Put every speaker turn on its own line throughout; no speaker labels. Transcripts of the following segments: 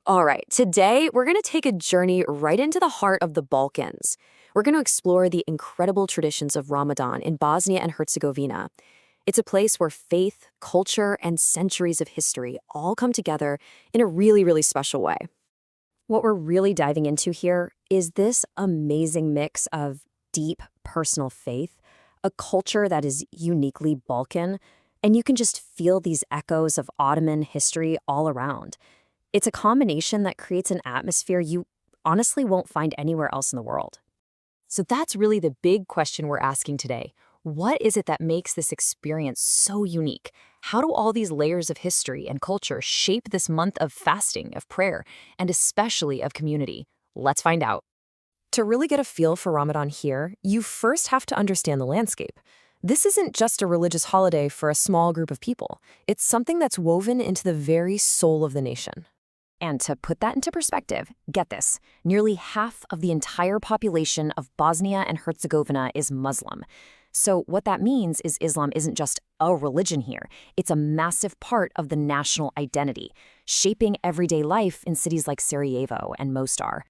All right, today we're going to take a journey right into the heart of the Balkans. We're going to explore the incredible traditions of Ramadan in Bosnia and Herzegovina. It's a place where faith, culture, and centuries of history all come together in a really special way. What we're really diving into here is this amazing mix of deep personal faith, a culture that is uniquely Balkan, and you can just feel these echoes of Ottoman history all around. It's a combination that creates an atmosphere you honestly won't find anywhere else in the world. So that's really the big question we're asking today. What is it that makes this experience so unique? How do all these layers of history and culture shape this month of fasting, of prayer, and especially of community? Let's find out. To really get a feel for Ramadan here, you first have to understand the landscape. This isn't just a religious holiday for a small group of people. It's something that's woven into the very soul of the nation. And to put that into perspective, get this, nearly half of the entire population of Bosnia and Herzegovina is Muslim. So what that means is Islam isn't just a religion here, it's a massive part of the national identity, shaping everyday life in cities like Sarajevo and Mostar.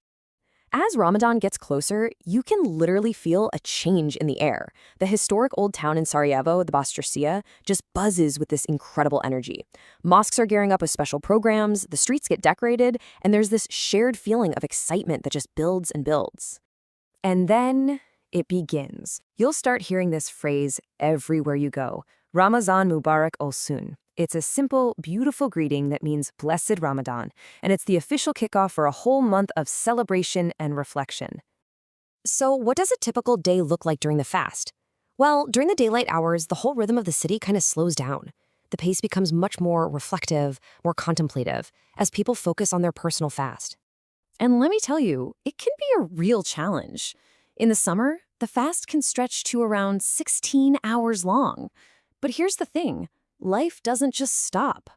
As Ramadan gets closer, you can literally feel a change in the air. The historic old town in Sarajevo, the Bostarcia, just buzzes with this incredible energy. Mosques are gearing up with special programs, the streets get decorated, and there's this shared feeling of excitement that just builds and builds. And then it begins. You'll start hearing this phrase everywhere you go, Ramazan Mubarak olsun. It's a simple, beautiful greeting that means Blessed Ramadan, and it's the official kickoff for a whole month of celebration and reflection. So what does a typical day look like during the fast? Well, during the daylight hours, the whole rhythm of the city kind of slows down. The pace becomes much more reflective, more contemplative, as people focus on their personal fast. And let me tell you, it can be a real challenge. In the summer, the fast can stretch to around 16 hours long. But here's the thing. Life doesn't just stop.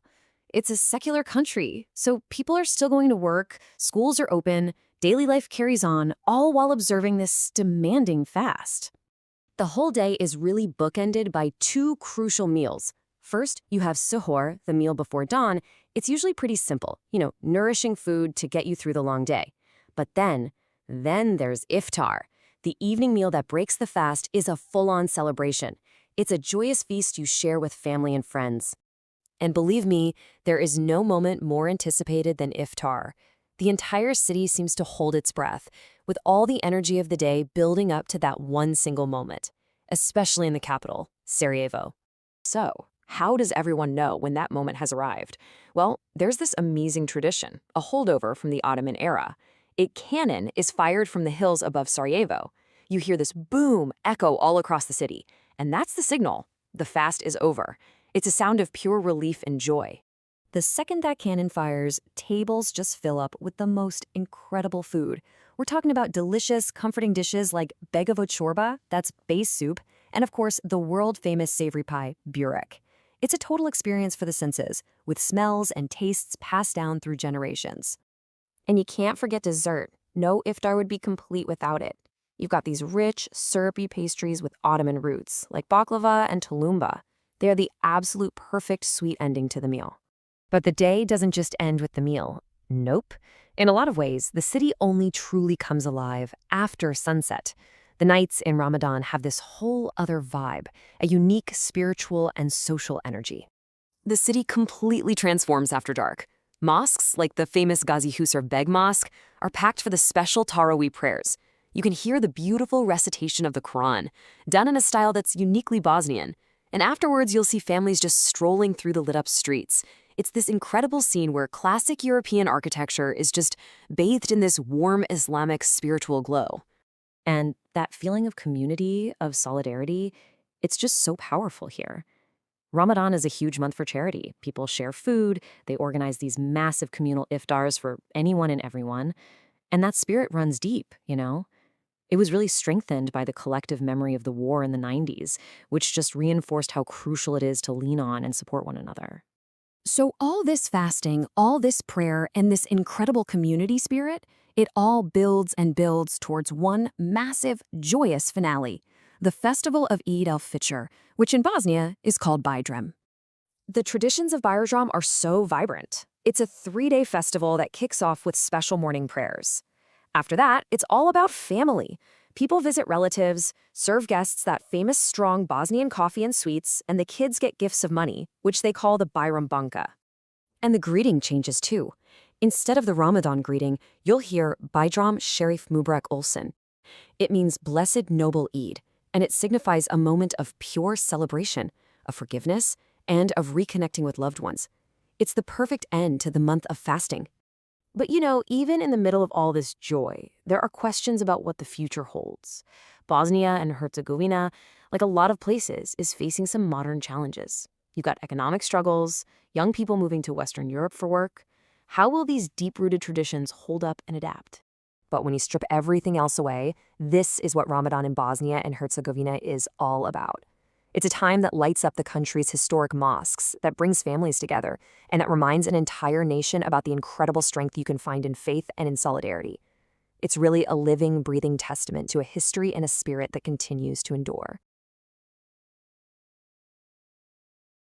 It's a secular country, so people are still going to work, schools are open, daily life carries on, all while observing this demanding fast. The whole day is really bookended by two crucial meals. First, you have suhoor, the meal before dawn. It's usually pretty simple, nourishing food to get you through the long day. But then there's iftar. The evening meal that breaks the fast is a full-on celebration. It's a joyous feast you share with family and friends. And believe me, there is no moment more anticipated than iftar. The entire city seems to hold its breath, with all the energy of the day building up to that one single moment, especially in the capital, Sarajevo. So, how does everyone know when that moment has arrived? Well, there's this amazing tradition, a holdover from the Ottoman era. A cannon is fired from the hills above Sarajevo. You hear this boom echo all across the city. And that's the signal. The fast is over. It's a sound of pure relief and joy. The second that cannon fires, tables just fill up with the most incredible food. We're talking about delicious, comforting dishes like begovo chorba, that's base soup, and of course, the world-famous savory pie, burek. It's a total experience for the senses, with smells and tastes passed down through generations. And you can't forget dessert. No iftar would be complete without it. You've got these rich, syrupy pastries with Ottoman roots, like baklava and tulumba. They are the absolute perfect sweet ending to the meal. But the day doesn't just end with the meal. Nope. In a lot of ways, the city only truly comes alive after sunset. The nights in Ramadan have this whole other vibe, a unique spiritual and social energy. The city completely transforms after dark. Mosques, like the famous Gazi Husrev Beg Mosque, are packed for the special Taraweeh prayers. You can hear the beautiful recitation of the Quran, done in a style that's uniquely Bosnian. And afterwards, you'll see families just strolling through the lit-up streets. It's this incredible scene where classic European architecture is just bathed in this warm Islamic spiritual glow. And that feeling of community, of solidarity, it's just so powerful here. Ramadan is a huge month for charity. People share food, they organize these massive communal iftars for anyone and everyone. And that spirit runs deep, It was really strengthened by the collective memory of the war in the 90s, which just reinforced how crucial it is to lean on and support one another. So all this fasting, all this prayer, and this incredible community spirit, it all builds and builds towards one massive, joyous finale, the festival of Eid al-Fitr, which in Bosnia is called Bajdram. The traditions of Bajdram are so vibrant. It's a 3-day festival that kicks off with special morning prayers. After that, it's all about family. People visit relatives, serve guests that famous strong Bosnian coffee and sweets, and the kids get gifts of money, which they call the Bayram Banka. And the greeting changes too. Instead of the Ramadan greeting, you'll hear Bajdram Sharif Mubarak Olsen. It means Blessed Noble Eid, and it signifies a moment of pure celebration, of forgiveness, and of reconnecting with loved ones. It's the perfect end to the month of fasting. But even in the middle of all this joy, there are questions about what the future holds. Bosnia and Herzegovina, like a lot of places, is facing some modern challenges. You've got economic struggles, young people moving to Western Europe for work. How will these deep-rooted traditions hold up and adapt? But when you strip everything else away, this is what Ramadan in Bosnia and Herzegovina is all about. It's a time that lights up the country's historic mosques, that brings families together, and that reminds an entire nation about the incredible strength you can find in faith and in solidarity. It's really a living, breathing testament to a history and a spirit that continues to endure.